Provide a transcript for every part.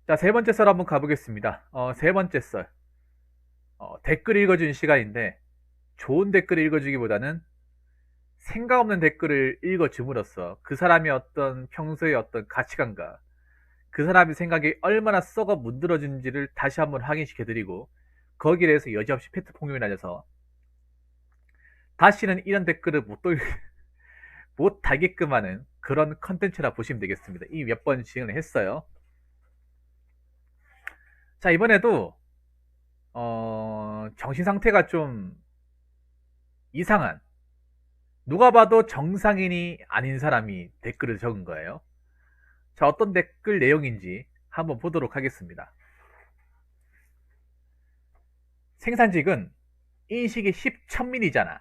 자, 세 번째 썰 한번 가보겠습니다. 세 번째 썰. 댓글 읽어주는 시간인데, 좋은 댓글 읽어주기보다는 생각 없는 댓글을 읽어줌으로써 그 사람의 어떤 평소의 어떤 가치관과 그 사람의 생각이 얼마나 썩어 문드러진지를 다시 한번 확인시켜드리고, 거기에 대해서 여지없이 팩트 폭력이 날려서 다시는 이런 댓글을 못 달게끔 하는 그런 컨텐츠라 보시면 되겠습니다. 이미 몇 번 진행을 했어요. 자, 이번에도 정신 상태가 좀 이상한, 누가 봐도 정상인이 아닌 사람이 댓글을 적은 거예요. 자, 어떤 댓글 내용인지 한번 보도록 하겠습니다. 생산직은 인식이 10,000민이잖아.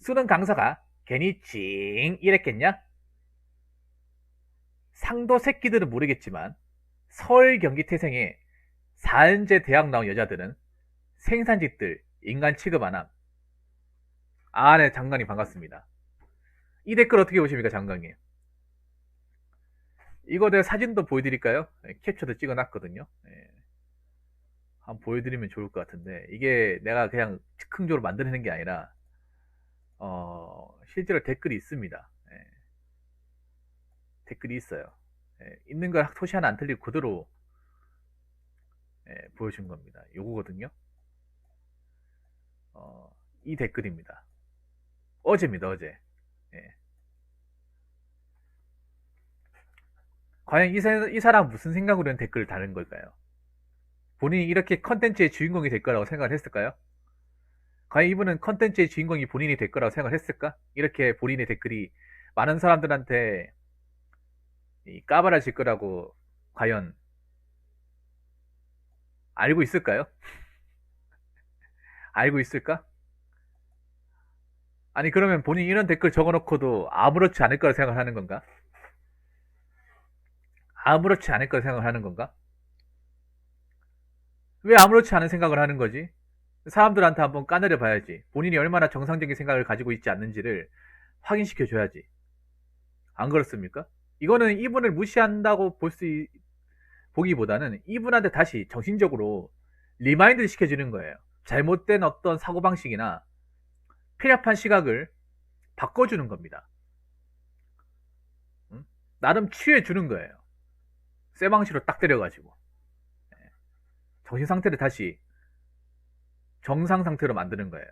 수능 강사가 괜히 찡 이랬겠냐? 상도 새끼들은 모르겠지만 서울 경기 태생에 4년제 대학 나온 여자들은 생산직들 인간 취급 안 함. 아, 네, 장관님 반갑습니다. 이 댓글 어떻게 보십니까, 장관님? 이거 내가 사진도 보여드릴까요? 네, 캡처도 찍어놨거든요. 네, 한번 보여드리면 좋을 것 같은데, 이게 내가 그냥 즉흥적으로 만들어낸 게 아니라 실제로 댓글이 있습니다. 네, 댓글이 있어요. 네, 있는 걸 토시 하나 안 틀리고 그대로 보여준 겁니다. 요거거든요. 이 댓글입니다. 어제입니다, 어제. 예. 과연 이 사람 무슨 생각으로 이런 댓글을 다는 걸까요? 본인이 이렇게 컨텐츠의 주인공이 될 거라고 생각을 했을까요? 과연 이분은 컨텐츠의 주인공이 본인이 될 거라고 생각을 했을까? 이렇게 본인의 댓글이 많은 사람들한테 까발려질 거라고 과연 알고 있을까요? 알고 있을까? 아니, 그러면 본인이 이런 댓글 적어놓고도 아무렇지 않을 거라 생각하는 건가? 아무렇지 않을 거라 생각하는 건가? 왜 아무렇지 않은 생각을 하는 거지? 사람들한테 한번 까내려 봐야지. 본인이 얼마나 정상적인 생각을 가지고 있지 않는지를 확인시켜 줘야지. 안 그렇습니까? 이거는 이분을 무시한다고 보기보다는 이분한테 다시 정신적으로 리마인드 시켜주는 거예요. 잘못된 어떤 사고방식이나 필요한 시각을 바꿔주는 겁니다. 응? 나름 취해주는 거예요. 쇠방시로 딱 때려가지고. 정신 상태를 다시 정상 상태로 만드는 거예요.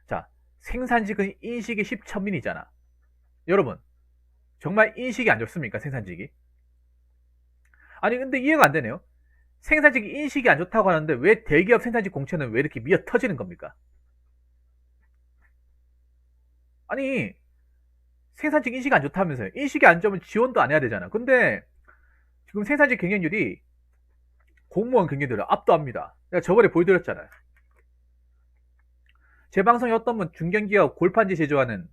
자, 생산직은 인식이 10,000민이잖아. 여러분, 정말 인식이 안 좋습니까? 생산직이? 아니, 근데 이해가 안 되네요. 생산직이 인식이 안 좋다고 하는데 왜 대기업 생산직 공채는 왜 이렇게 미어 터지는 겁니까? 아니, 생산직 인식이 안 좋다면서요. 인식이 안 좋으면 지원도 안 해야 되잖아. 근데 지금 생산직 경쟁률이 공무원 경쟁률을 압도합니다. 내가 저번에 보여드렸잖아요. 제 방송에 어떤 분 중견기업 골판지 제조하는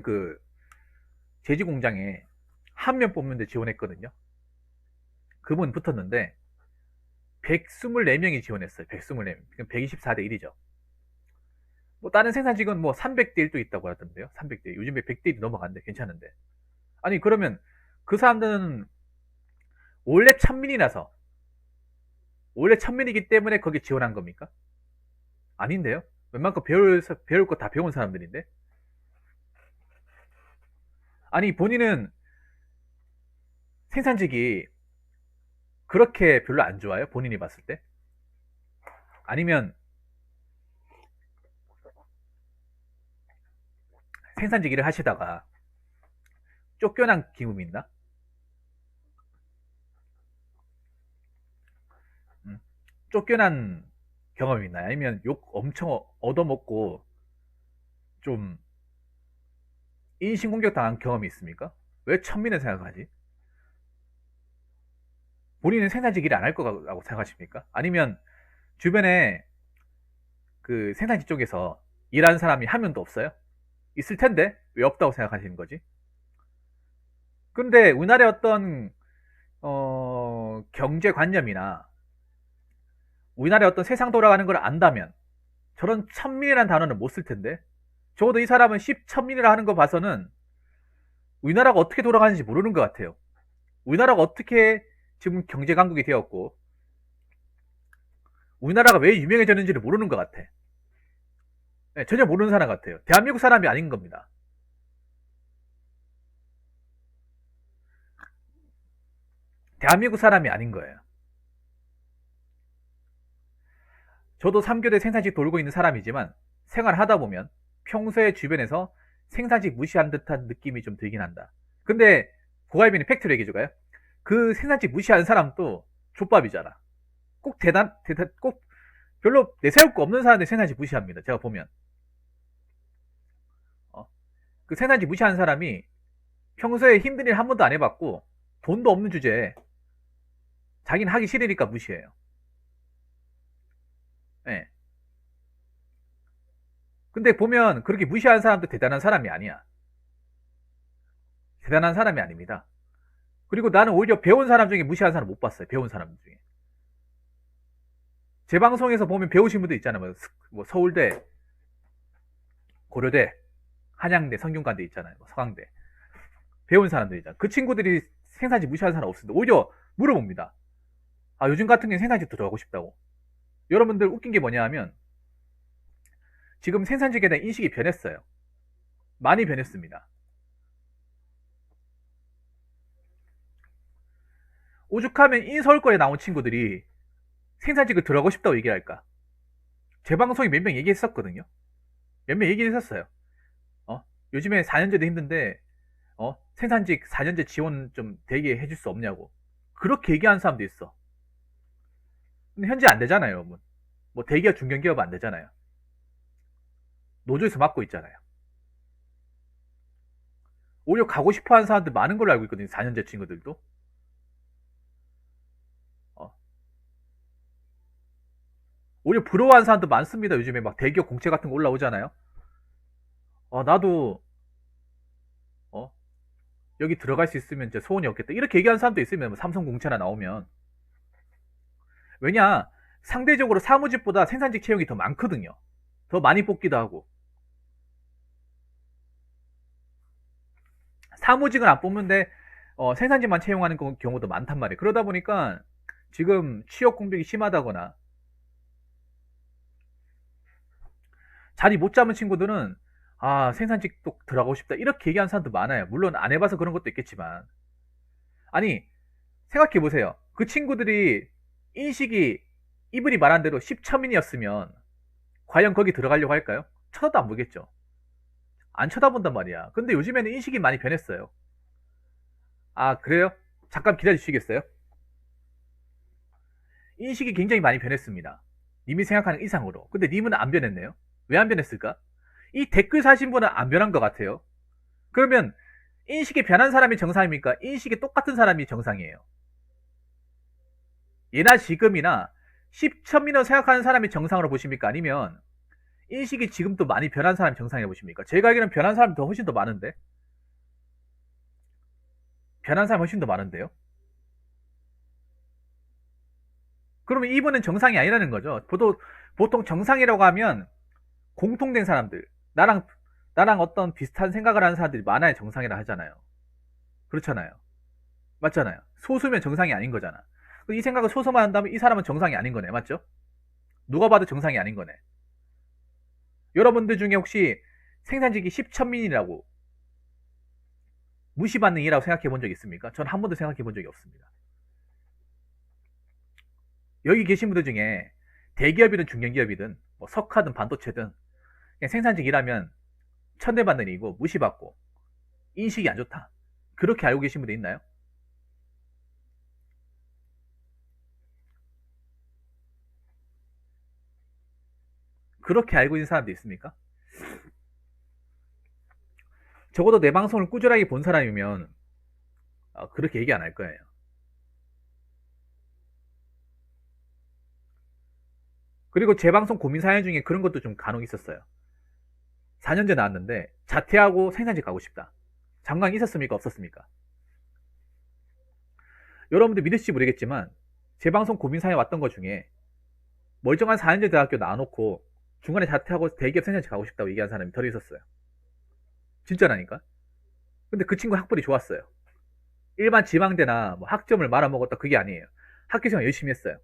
그 제지 공장에 한 명 뽑는데 지원했거든요. 그분 붙었는데 124명이 지원했어요. 124명. 124대 1이죠. 뭐 다른 생산직은 뭐 300대 1도 있다고 하던데요. 300대 1. 요즘에 100대 1이 넘어간대. 괜찮은데. 아니, 그러면 그 사람들은 원래 천민이라서 원래 천민이기 때문에 거기 지원한 겁니까? 아닌데요. 웬만큼 배울 거 다 배운 사람들인데. 아니, 본인은 생산직이 그렇게 별로 안 좋아요? 본인이 봤을 때? 아니면 생산직 일을 하시다가 쫓겨난 경험이 있나? 쫓겨난 경험이 있나요? 아니면 욕 엄청 얻어먹고 좀 인신공격 당한 경험이 있습니까? 왜 천민을 생각하지? 본인은 생산직 일을 안 할 거라고 생각하십니까? 아니면 주변에 그 생산직 쪽에서 일하는 사람이 한 명도 없어요? 있을 텐데 왜 없다고 생각하시는 거지? 근데 우리나라의 어떤 경제관념이나 우리나라의 어떤 세상 돌아가는 걸 안다면 저런 천민이라는 단어는 못 쓸 텐데 적어도 이 사람은 10천민이라 하는 거 봐서는 우리나라가 어떻게 돌아가는지 모르는 것 같아요. 우리나라가 어떻게 지금 경제 강국이 되었고 우리나라가 왜 유명해졌는지를 모르는 것 같아. 네, 전혀 모르는 사람 같아요. 대한민국 사람이 아닌 겁니다. 대한민국 사람이 아닌 거예요. 저도 3교대 생산직 돌고 있는 사람이지만 생활하다 보면 평소에 주변에서 생산직 무시한 듯한 느낌이 좀 들긴 한다. 근데 고갈비는 팩트로 얘기해줘가요. 그 생산직 무시하는 사람도 족밥이잖아. 꼭 꼭 별로 내세울 거 없는 사람들 생산직 무시합니다. 제가 보면. 그 생산직 무시하는 사람이 평소에 힘든 일 한 번도 안 해봤고 돈도 없는 주제에 자기는 하기 싫으니까 무시해요. 네. 근데 보면 그렇게 무시하는 사람도 대단한 사람이 아니야. 대단한 사람이 아닙니다. 그리고 나는 오히려 배운 사람 중에 무시하는 사람 못 봤어요. 배운 사람 중에. 제 방송에서 보면 배우신 분들 있잖아요. 뭐 서울대, 고려대, 한양대, 성균관대 있잖아요. 뭐 서강대. 배운 사람들 있잖아요. 그 친구들이 생산직 무시하는 사람 없습니다. 오히려 물어봅니다. 아, 요즘 같은 경우는 생산직 들어가고 싶다고. 여러분들 웃긴 게 뭐냐 하면 지금 생산직에 대한 인식이 변했어요. 많이 변했습니다. 오죽하면 인서울권에 나온 친구들이 생산직을 들어가고 싶다고 얘기할까? 제 방송에 몇 명 얘기했었거든요. 몇 명 얘기했었어요. 요즘에 4년제도 힘든데 생산직 4년제 지원 좀 되게 해줄 수 없냐고. 그렇게 얘기하는 사람도 있어. 근데 현재 안 되잖아요, 여러분. 뭐 대기업, 중견기업 안 되잖아요. 노조에서 맡고 있잖아요. 오히려 가고 싶어 하는 사람들 많은 걸로 알고 있거든요, 4년제 친구들도. 오히려 부러워하는 사람도 많습니다. 요즘에 막 대기업 공채 같은 거 올라오잖아요. 나도 여기 들어갈 수 있으면 이제 소원이 없겠다. 이렇게 얘기하는 사람도 있으면 뭐 삼성 공채나 나오면. 왜냐, 상대적으로 사무직보다 생산직 채용이 더 많거든요. 더 많이 뽑기도 하고. 사무직은 안 뽑는데 생산직만 채용하는 경우도 많단 말이에요. 그러다 보니까 지금 취업 공백이 심하다거나 자리 못 잡은 친구들은 생산직도 들어가고 싶다 이렇게 얘기하는 사람도 많아요. 물론 안 해봐서 그런 것도 있겠지만, 아니 생각해 보세요. 그 친구들이 인식이 이분이 말한 대로 10천민이었으면 과연 거기 들어가려고 할까요? 쳐다도 안 보겠죠. 안 쳐다본단 말이야. 근데 요즘에는 인식이 많이 변했어요. 그래요? 잠깐 기다려 주시겠어요? 인식이 굉장히 많이 변했습니다. 님이 생각하는 이상으로. 근데 님은 안 변했네요. 왜 안 변했을까? 이 댓글 사신 분은 안 변한 것 같아요. 그러면 인식이 변한 사람이 정상입니까? 인식이 똑같은 사람이 정상이에요. 예나 지금이나 10천민원 생각하는 사람이 정상으로 보십니까? 아니면 인식이 지금도 많이 변한 사람이 정상이라고 보십니까? 제가 알기로는 변한 사람이 훨씬 더 많은데? 변한 사람이 훨씬 더 많은데요? 그러면 이분은 정상이 아니라는 거죠. 보통 정상이라고 하면 공통된 사람들, 나랑 어떤 비슷한 생각을 하는 사람들이 많아야 정상이라 하잖아요. 그렇잖아요. 맞잖아요. 소수면 정상이 아닌 거잖아. 이 생각을 소수만 한다면 이 사람은 정상이 아닌 거네. 맞죠? 누가 봐도 정상이 아닌 거네. 여러분들 중에 혹시 생산직이 10천민이라고 무시받는 일이라고 생각해 본 적 있습니까? 전 한 번도 생각해 본 적이 없습니다. 여기 계신 분들 중에 대기업이든 중견기업이든 뭐 석화든 반도체든 그냥 생산직 일하면 천대받는 일이고 무시받고 인식이 안 좋다. 그렇게 알고 계신 분들 있나요? 그렇게 알고 있는 사람도 있습니까? 적어도 내 방송을 꾸준하게 본 사람이면 그렇게 얘기 안 할 거예요. 그리고 제 방송 고민 사연 중에 그런 것도 좀 간혹 있었어요. 4년제 나왔는데 자퇴하고 생산직 가고 싶다. 장관이 있었습니까? 없었습니까? 여러분들 믿으실지 모르겠지만 제 방송 고민 사연 왔던 것 중에 멀쩡한 4년제 대학교 나와놓고 중간에 자퇴하고 대기업 생산직 가고 싶다고 얘기한 사람이 덜 있었어요. 진짜라니까. 근데 그 친구 학벌이 좋았어요. 일반 지망대나 뭐 학점을 말아먹었다 그게 아니에요. 학교생활 열심히 했어요.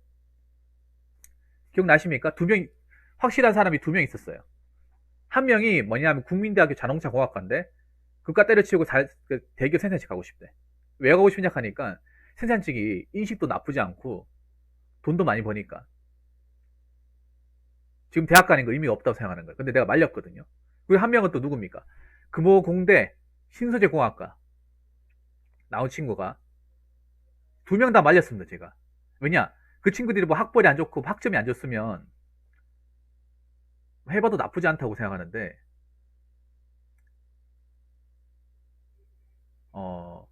기억나십니까? 두 명, 확실한 사람이 두 명 있었어요. 한 명이 뭐냐면 국민대학교 자동차공학과인데 그과 때려치우고 대기업 생산직 가고 싶대. 왜 가고 싶냐 하니까 생산직이 인식도 나쁘지 않고 돈도 많이 버니까. 지금 대학 가는 거 의미가 없다고 생각하는 거예요. 근데 내가 말렸거든요. 그리고 한 명은 또 누굽니까? 금호공대 신소재공학과 나온 친구가 두 명 다 말렸습니다, 제가. 왜냐? 그 친구들이 뭐 학벌이 안 좋고 학점이 안 좋으면 해봐도 나쁘지 않다고 생각하는데, 어,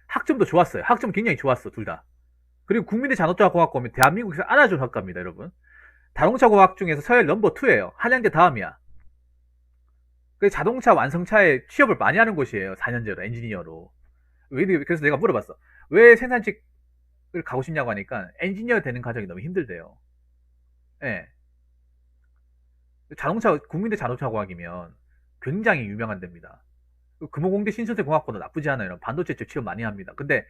학점도 좋았어요. 학점 굉장히 좋았어, 둘 다. 그리고 국민대 자동차공학과면 대한민국에서 안아준 학과입니다, 여러분. 자동차공학 중에서 서열 넘버 2예요. 한양대 다음이야. 그 자동차 완성차에 취업을 많이 하는 곳이에요. 4년제로, 엔지니어로. 그래서 내가 물어봤어. 왜 생산직을 가고 싶냐고 하니까 엔지니어 되는 과정이 너무 힘들대요. 예. 국민대 자동차공학이면 굉장히 유명한 데입니다. 금호공대 신소재공학과도 나쁘지 않아요. 반도체 쪽 취업 많이 합니다. 근데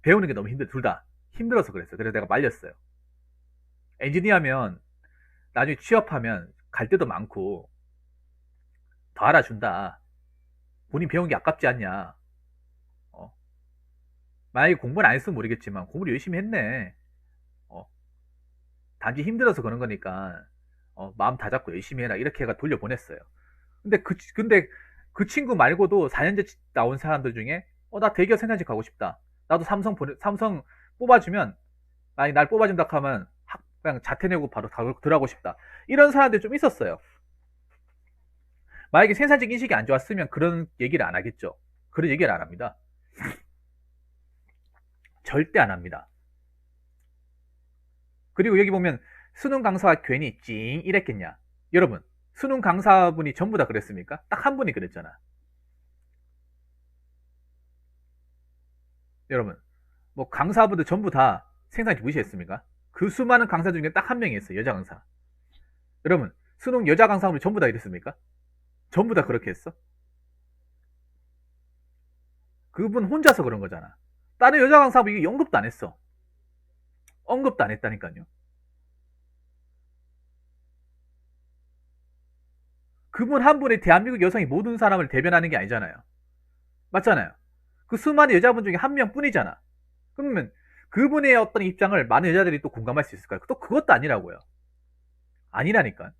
배우는 게 너무 둘 다. 힘들어서 그랬어요. 그래서 내가 말렸어요. 엔지니어면 나중에 취업하면 갈 데도 많고 더 알아준다. 본인 배운 게 아깝지 않냐. 어. 만약에 공부를 안 했으면 모르겠지만 공부를 열심히 했네. 어. 단지 힘들어서 그런 거니까 마음 다 잡고 열심히 해라. 이렇게 해가 돌려보냈어요. 근데 그 친구 말고도 4년제 나온 사람들 중에 나 대기업 생산직 가고 싶다. 나도 삼성 뽑아주면 만약 날 뽑아준다 하면 그냥 자퇴 내고 바로 들어가고 싶다. 이런 사람들 좀 있었어요. 만약에 생산직 인식이 안 좋았으면 그런 얘기를 안 하겠죠. 그런 얘기를 안 합니다. 절대 안 합니다. 그리고 여기 보면 수능 강사가 괜히 찡 이랬겠냐. 여러분, 수능 강사분이 전부 다 그랬습니까? 딱 한 분이 그랬잖아. 여러분, 뭐 강사분들 전부 다 생산직 무시했습니까? 그 수많은 강사 중에 딱 한 명이 있어요. 여자 강사. 여러분, 수능 여자 강사분들 전부 다 이랬습니까? 전부 다 그렇게 했어? 그분 혼자서 그런 거잖아. 다른 여자 강사분 이게 언급도 안 했어. 언급도 안 했다니까요. 그분 한 분이 대한민국 여성이 모든 사람을 대변하는 게 아니잖아요. 맞잖아요. 그 수많은 여자분 중에 한 명뿐이잖아. 그러면 그분의 어떤 입장을 많은 여자들이 또 공감할 수 있을까요? 또 그것도 아니라고요. 아니라니까.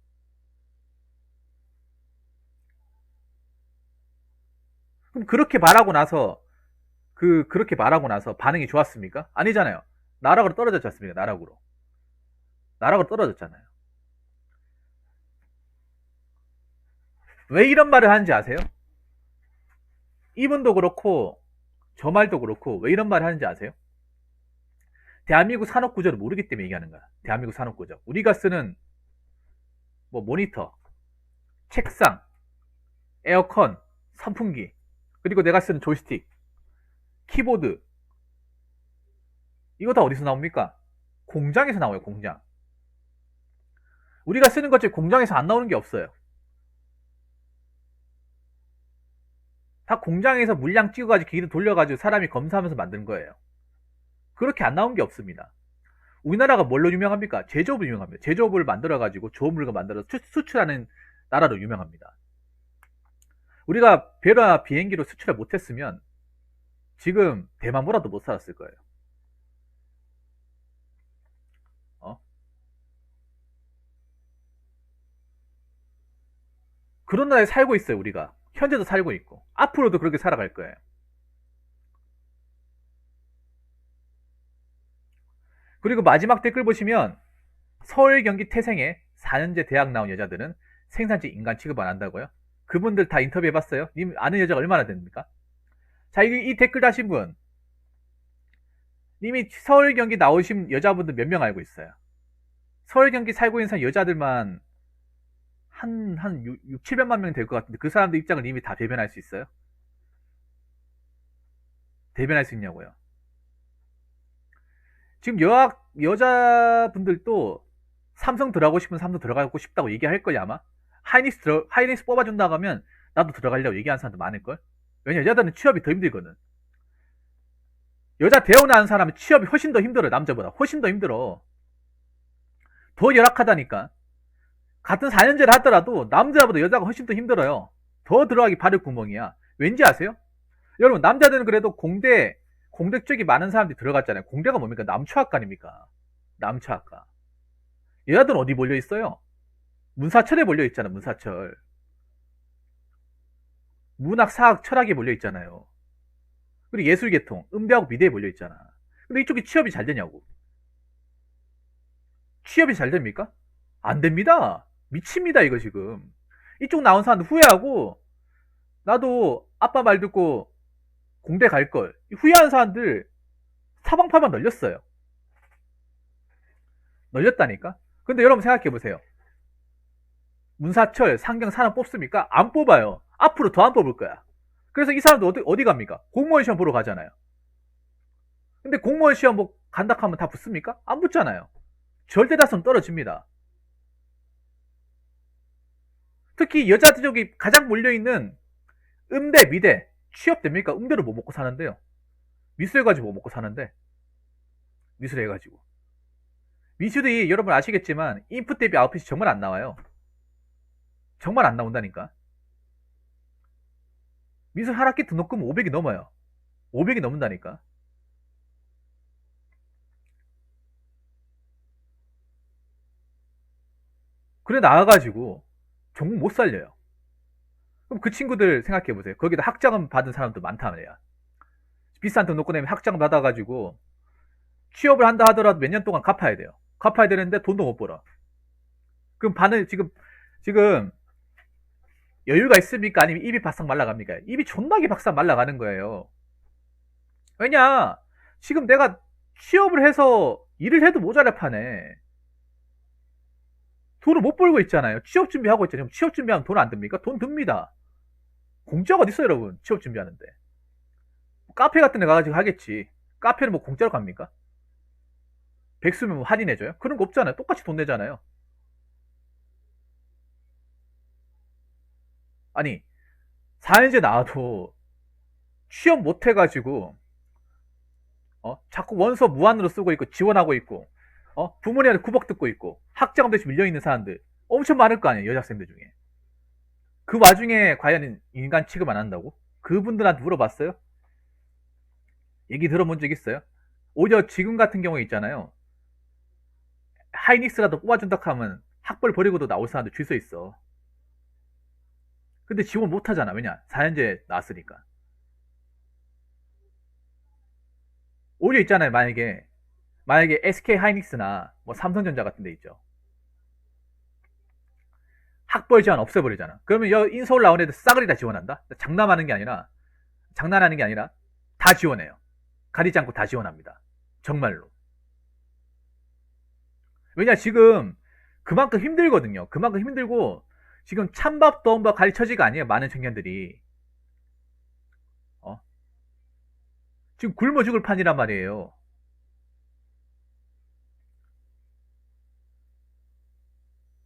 그럼 그렇게 말하고 나서 반응이 좋았습니까? 아니잖아요. 나락으로 떨어졌지 않습니까? 나락으로 떨어졌잖아요. 왜 이런 말을 하는지 아세요? 이분도 그렇고 저 말도 그렇고 왜 이런 말을 하는지 아세요? 대한민국 산업 구조를 모르기 때문에 얘기하는 거야. 대한민국 산업 구조. 우리가 쓰는 뭐 모니터, 책상, 에어컨, 선풍기, 그리고 내가 쓰는 조이스틱, 키보드, 이거 다 어디서 나옵니까? 공장에서 나와요, 공장. 우리가 쓰는 것 중에 공장에서 안 나오는 게 없어요. 다 공장에서 물량 찍어가지고 기계를 돌려가지고 사람이 검사하면서 만든 거예요. 그렇게 안 나온 게 없습니다. 우리나라가 뭘로 유명합니까? 제조업으로 유명합니다. 제조업을 만들어가지고 좋은 물건 만들어서 수출하는 나라로 유명합니다. 우리가 배나 비행기로 수출을 못했으면 지금 대만보라도 못 살았을 거예요. 그런 나라에 살고 있어요, 우리가. 현재도 살고 있고 앞으로도 그렇게 살아갈 거예요. 그리고 마지막 댓글 보시면 서울 경기 태생에 4년제 대학 나온 여자들은 생산직 인간 취급 안 한다고요? 그분들 다 인터뷰해봤어요? 님 아는 여자가 얼마나 됩니까? 자, 이 댓글 다신 분 님이 서울 경기 나오신 여자분들 몇 명 알고 있어요? 서울 경기 살고 있는 여자들만 한 6, 700만 명 될 것 같은데 그 사람들 입장을 이미 다 대변할 수 있어요? 대변할 수 있냐고요? 지금 여자분들도 삼성 들어가고 싶으면 삼성 들어가고 싶다고 얘기할 거야 아마. 하이닉스 뽑아준다고 하면 나도 들어가려고 얘기하는 사람도 많을걸? 왜냐, 여자들은 취업이 더 힘들거든. 여자 대원하는 사람은 취업이 훨씬 더 힘들어, 남자보다. 훨씬 더 힘들어. 더 열악하다니까. 같은 4년제를 하더라도 남자보다 여자가 훨씬 더 힘들어요. 더 들어가기 바를 구멍이야. 왠지 아세요? 여러분, 남자들은 그래도 공대 쪽이 많은 사람들이 들어갔잖아요. 공대가 뭡니까? 남초학과 아닙니까? 남초학과. 여자들은 어디 몰려 있어요? 문사철에 몰려 있잖아, 문사철. 문학, 사학, 철학에 몰려 있잖아요. 그리고 예술계통, 음대하고 미대에 몰려 있잖아. 근데 이쪽이 취업이 잘 되냐고. 취업이 잘 됩니까? 안 됩니다. 미칩니다, 이거 지금. 이쪽 나온 사람들 후회하고, 나도 아빠 말 듣고 공대 갈걸. 후회하는 사람들 사방팔방 널렸어요. 널렸다니까? 근데 여러분 생각해보세요. 문사철, 상경, 산업 뽑습니까? 안 뽑아요. 앞으로 더 안 뽑을 거야. 그래서 이 사람들 어디 갑니까? 공무원 시험 보러 가잖아요. 근데 공무원 시험 뭐 간다 하면 다 붙습니까? 안 붙잖아요. 절대 다수는 떨어집니다. 특히 여자들 쪽이 가장 몰려있는 음대, 미대, 취업됩니까? 음대로 뭐 먹고 사는데요. 미술해가지고 뭐 먹고 사는데. 미술해가지고. 미술이 여러분 아시겠지만 인풋 대비 아웃풋이 정말 안 나와요. 정말 안 나온다니까. 미술 한 학기 등록금 500이 넘어요. 500이 넘는다니까. 그래 나와가지고 전공 못 살려요. 그럼 그 친구들 생각해보세요. 거기다 학자금 받은 사람도 많단 말이야. 비싼 등록금 내면 학자금 받아가지고 취업을 한다 하더라도 몇 년 동안 갚아야 돼요. 갚아야 되는데 돈도 못 벌어. 그럼 지금 여유가 있습니까? 아니면 입이 바싹 말라갑니까? 입이 존나게 바싹 말라가는 거예요. 왜냐? 지금 내가 취업을 해서 일을 해도 모자랄 판에 돈을 못 벌고 있잖아요. 취업 준비하고 있잖아요. 취업 준비하면 돈 안 듭니까? 돈 듭니다. 공짜가 어딨어요, 여러분? 취업 준비하는데. 카페 같은 데 가가지고 하겠지. 카페는 뭐 공짜로 갑니까? 백수면 뭐 할인해줘요? 그런 거 없잖아요. 똑같이 돈 내잖아요. 아니, 4년제 나와도 취업 못 해가지고, 자꾸 원서 무한으로 쓰고 있고, 지원하고 있고, 부모님한테 구박 듣고 있고, 학자금 대신 밀려있는 사람들 엄청 많을 거 아니에요, 여자학생들 중에. 그 와중에 과연 인간 취급 안 한다고? 그분들한테 물어봤어요? 얘기 들어본 적 있어요? 오히려 지금 같은 경우에 있잖아요. 하이닉스라도 뽑아준다 하면 학벌 버리고도 나올 사람들 줄 서 있어. 근데 지원 못 하잖아. 왜냐? 4년제 나왔으니까. 오히려 있잖아요. 만약에 SK 하이닉스나 뭐 삼성전자 같은 데 있죠. 학벌 제한 없애버리잖아. 그러면 인서울 나온 애들 싸그리 다 지원한다? 장난하는 게 아니라 다 지원해요. 가리지 않고 다 지원합니다. 정말로. 왜냐, 지금 그만큼 힘들거든요. 그만큼 힘들고, 지금 찬밥, 더운밥 갈 처지가 아니에요. 많은 청년들이. 어? 지금 굶어 죽을 판이란 말이에요.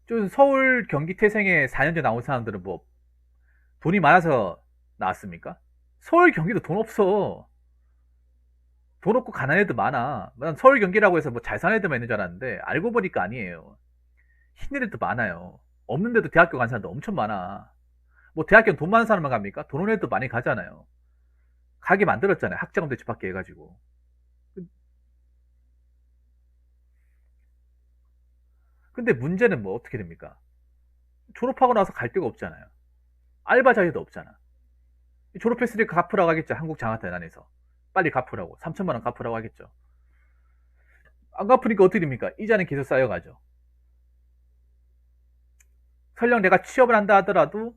좀 서울 경기 태생에 4년제 나온 사람들은 뭐 돈이 많아서 나왔습니까? 서울 경기도 돈 없어. 돈 없고 가난한 애들 많아. 난 서울 경기라고 해서 뭐 잘 사는 애들만 있는 줄 알았는데 알고 보니까 아니에요. 힘든 애들도 많아요. 없는데도 대학교 간 사람도 엄청 많아. 뭐 대학교는 돈 많은 사람만 갑니까? 돈 없는 애들도 많이 가잖아요. 가게 만들었잖아요. 학자금 대출받게 해가지고. 근데 문제는 뭐 어떻게 됩니까? 졸업하고 나서 갈 데가 없잖아요. 알바 자리도 없잖아. 졸업했으니까 갚으라고 하겠죠. 한국장학재단에서. 빨리 갚으라고. 3천만 원 갚으라고 하겠죠. 안 갚으니까 어떻게 됩니까? 이자는 계속 쌓여가죠. 설령 내가 취업을 한다 하더라도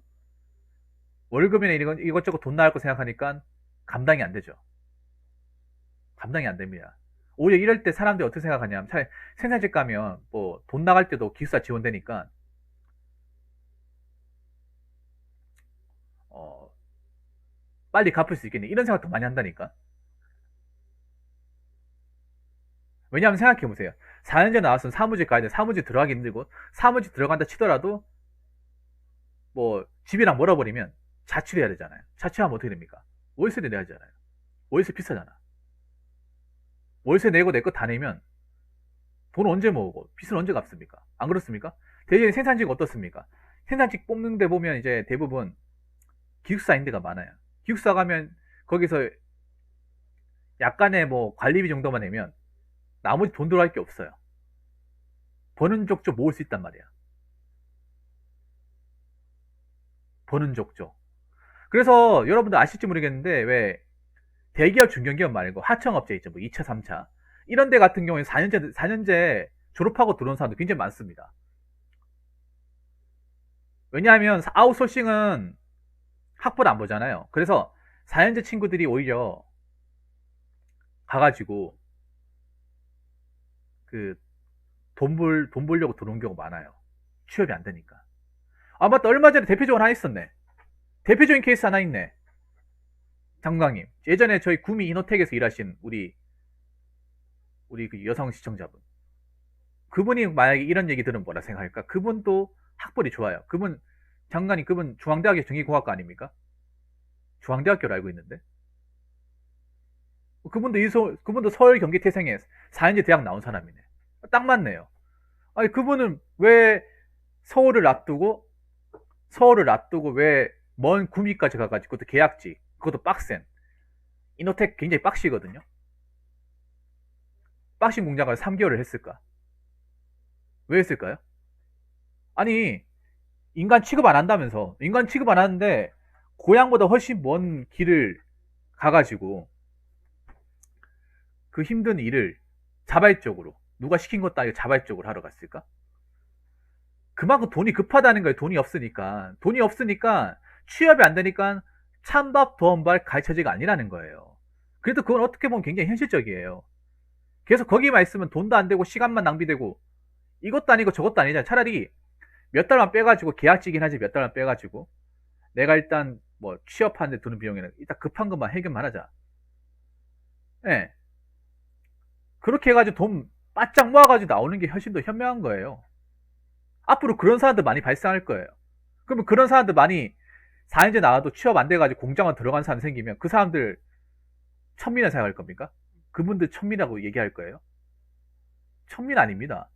월급이나 이것저것 돈 나갈 거 생각하니까 감당이 안 되죠. 감당이 안 됩니다. 오히려 이럴 때 사람들이 어떻게 생각하냐면 생산직 가면 뭐 돈 나갈 때도 기숙사 지원되니까 어, 빨리 갚을 수 있겠네. 이런 생각도 많이 한다니까. 왜냐하면 생각해보세요. 4년제 나왔으면 사무직 가야 돼. 사무직 들어가기 힘들고 사무직 들어간다 치더라도 뭐 집이랑 멀어버리면 자취를 해야 되잖아요. 자취하면 어떻게 됩니까? 월세를 내야 하잖아요. 월세 비싸잖아. 월세 내고 내 거 다 내면 돈 언제 모으고 빚은 언제 갚습니까? 안 그렇습니까? 대신 생산직은 어떻습니까? 생산직 뽑는 데 보면 이제 대부분 기숙사인 데가 많아요. 기숙사 가면 거기서 약간의 뭐 관리비 정도만 내면 나머지 돈 들어갈 게 없어요. 버는 족족 모을 수 있단 말이야. 버는 족족. 그래서 여러분들 아실지 모르겠는데 왜 대기업 중견기업 말고 하청업체 있죠. 뭐 2차, 3차. 이런 데 같은 경우에 4년제 졸업하고 들어온 사람도 굉장히 많습니다. 왜냐하면 아웃소싱은 학벌 안 보잖아요. 그래서 4년제 친구들이 오히려 가가지고 그 돈 벌려고 들어온 경우가 많아요. 취업이 안 되니까. 아, 맞다. 얼마 전에 대표적으로 하나 있었네. 대표적인 케이스 하나 있네. 장관님. 예전에 저희 구미 이노텍에서 일하신 우리 그 여성 시청자분. 그분이 만약에 이런 얘기 들으면 뭐라 생각할까? 그분도 학벌이 좋아요. 장관님, 그분 중앙대학의 정의공학과 아닙니까? 중앙대학교로 알고 있는데. 그분도 서울 경기 태생에 4년제 대학 나온 사람이네. 딱 맞네요. 아니, 그분은 왜 서울을 놔두고, 왜 먼 구미까지 가가지고, 그것도 계약직, 그것도 빡센. 이노텍 굉장히 빡시거든요. 빡신 공장을 3개월을 했을까? 왜 했을까요? 아니, 인간 취급 안 한다면서. 인간 취급 안 하는데, 고향보다 훨씬 먼 길을 가가지고, 그 힘든 일을 자발적으로, 누가 시킨 것도 아니고 자발적으로 하러 갔을까? 그만큼 돈이 급하다는 거예요. 돈이 없으니까. 돈이 없으니까, 취업이 안 되니까, 찬밥, 도원발, 가르쳐지가 아니라는 거예요. 그래도 그건 어떻게 보면 굉장히 현실적이에요. 계속 거기만 있으면 돈도 안 되고, 시간만 낭비되고, 이것도 아니고 저것도 아니잖아. 차라리 몇 달만 빼가지고, 계약직이긴 하지 몇 달만 빼가지고, 내가 일단 뭐 취업하는데 드는 비용에는 일단 급한 것만 해결만 하자. 예. 네. 그렇게 해가지고 돈 바짝 모아가지고 나오는 게 훨씬 더 현명한 거예요. 앞으로 그런 사람들 많이 발생할 거예요. 그러면 그런 사람들 많이 4년제 나와도 취업 안 돼가지고 공장만 들어간 사람 생기면 그 사람들 천민이라 생각할 겁니까? 그분들 천민이라고 얘기할 거예요? 천민 아닙니다.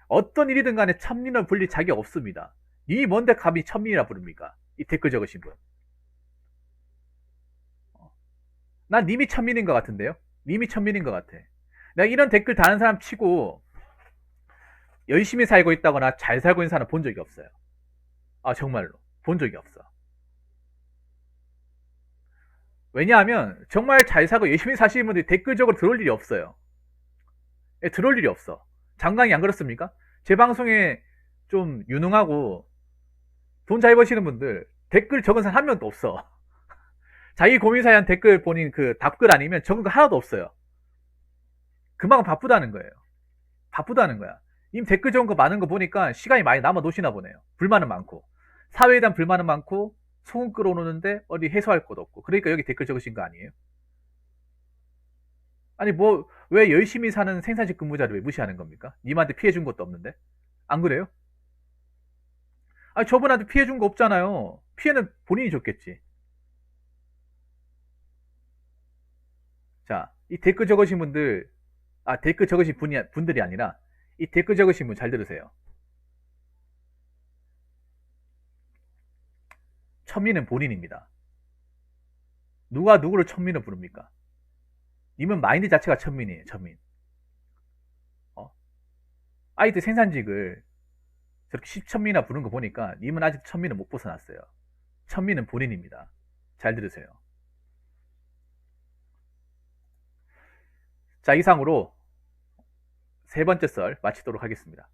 어떤 일이든 간에 천민을 불릴 자격 없습니다. 이 뭔데 감히 천민이라 부릅니까? 이 댓글 적으신 분. 난 님이 천민인 것 같은데요? 님이 천민인 것 같아. 내가 이런 댓글 다는 사람 치고 열심히 살고 있다거나 잘 살고 있는 사람 본 적이 없어요. 아, 정말로. 본 적이 없어. 왜냐하면 정말 잘 살고 열심히 사시는 분들이 댓글적으로 들어올 일이 없어요. 예, 들어올 일이 없어. 장관이 안 그렇습니까? 제 방송에 좀 유능하고 돈 잘 버시는 분들 댓글 적은 사람 한 명도 없어. 자기 고민사연 댓글 본인 그 답글 아니면 적은 거 하나도 없어요. 그만큼 바쁘다는 거예요. 바쁘다는 거야. 님 댓글 적은 거 많은 거 보니까 시간이 많이 남아 놓으시나 보네요. 불만은 많고. 사회에 대한 불만은 많고, 소금 끌어놓는데 어디 해소할 것도 없고. 그러니까 여기 댓글 적으신 거 아니에요? 아니, 뭐, 왜 열심히 사는 생산직 근무자를 왜 무시하는 겁니까? 님한테 피해 준 것도 없는데? 안 그래요? 아니, 저분한테 피해 준 거 없잖아요. 피해는 본인이 줬겠지. 자, 이 댓글 적으신 분들, 댓글 적으신 분들이 아니라, 이 댓글 적으신 분 잘 들으세요. 천민은 본인입니다. 누가 누구를 천민을 부릅니까? 님은 마인드 자체가 천민이에요, 천민. 아이들 생산직을 저렇게 10천민이나 부른 거 보니까 님은 아직 천민을 못 벗어났어요. 천민은 본인입니다. 잘 들으세요. 자, 이상으로 세 번째 썰 마치도록 하겠습니다.